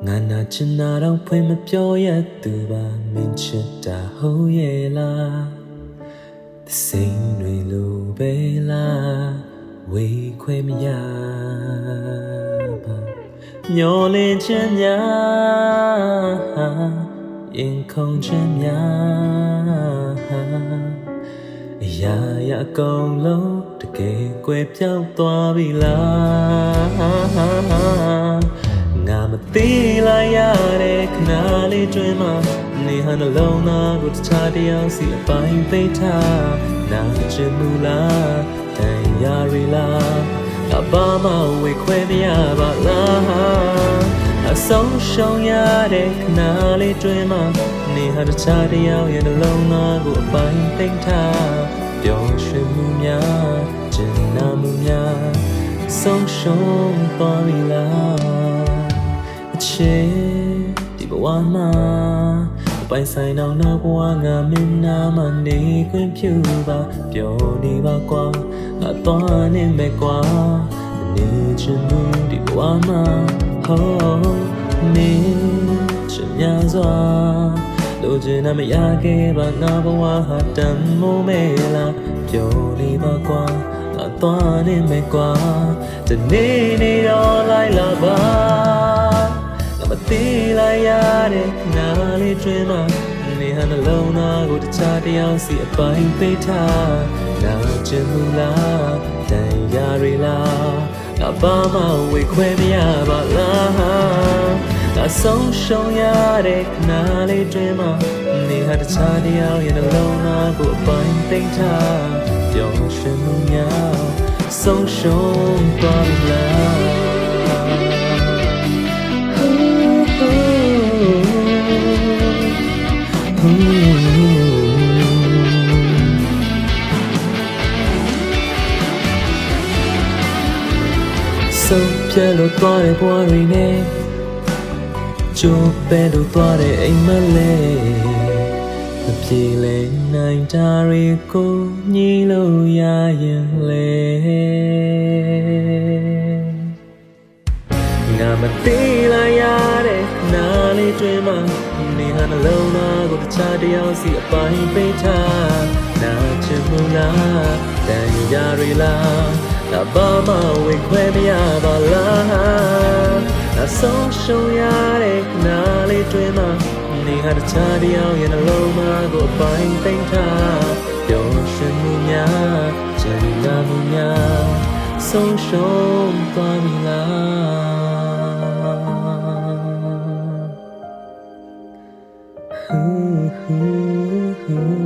ငါနာချင်တာတော့ဖွင့်မပြောရသူပါမင်းချစ်တာဟုတ်ရဲ့လားသစိမ်းတွေလိုပဲလားဝေးခွဲမရပါမျောလင်းခြင်းများရင်ခုန်ခြင်းများအရာရအကုန်လုံးတကယ်ကွယ်ပြောင်းသွားပြီလားငါမသိလိုက်ရတဲ့ခဏလေးတွင်မှနေဟန်နှလုံးသားကိုတခြားတယောက်စီအပိုင်းသိထားနာကျင်မူလားတန်ရာရီလားအပါမဝေခွဲမရပါလားအဆုံးရှုံးရတဲ့ခဏလေးတွင်မှနေဟန်တခြားတယောက်ရဲ့နှလုံးသားကိုအပိုင်းသိထားပျော်ရွှင်မှုများကျဉ်းနာမှုများဆုံးရှုံးသွားပြီလားအချစ်ဒီဘဝမှာအပိုင်ဆိုင်အောင်နောက်ဘဝငါမင်းနာမနေခွင့်ပြုပါပျော်နေပါကွာငါသွားနေမယ်ကွာနေချင်မှုဒီဘဝမှာဟောမင်းချင်များစွာလိုချင်တာမရခဲ့ပါငါဘဝဟာတန်မိုးမဲလားပျော်နေပါကွာငါသွားနေမယ်ကွာတနေ့နေ့တော့လိုက်လာပါမသိလိုက်ရတဲ့နားလေးတွင်မှနေဟန်နှလုံးသားကိုတခြားတယောက်စီအပိုင်းပေးထားနာကျင်မှုလားတန်ရာရီလားငါဘာမှဝေခွဲမရပါလားငါဆုံးရှုံးရတဲ့ခဏလေးတွင်မှနေဟန်တခြားတယောက်ရဲ့နှလုံးသားကိုအပိုင်းပေးထားပျော်ရွှင်မှုများဆုံးရှုံးသွားပြီလားဆုံးဖြတ်လို့သွားတဲ့ဘဝတွေနဲ့ကြိုးပဲလို့သွားတဲ့အိမ်မလဲမပြေလဲနိုင်တာတွေကိုညီလို့ရရင်လဲငါမသိလိုက်ရတဲ့နားလေးတွင်မှနေဟန်နှလုံးသားကိုတခြားတယောက်စီအပိုင်းပေးထားနာချင်မှုလားတန်ရာရီလားငါဘာမှဝေခွဲမရပါလားအဆုံးရှုံးရတဲ့ခဏလေးတွင်မှနေဟန်တခြားတယောက်ရဲ့နှလုံးသားကိုအပိုင်းသိမ်းထားပျော်ရွှင်မှုများကျဉ်းနာမှုများဆုံးရှုံးသွားပြီလား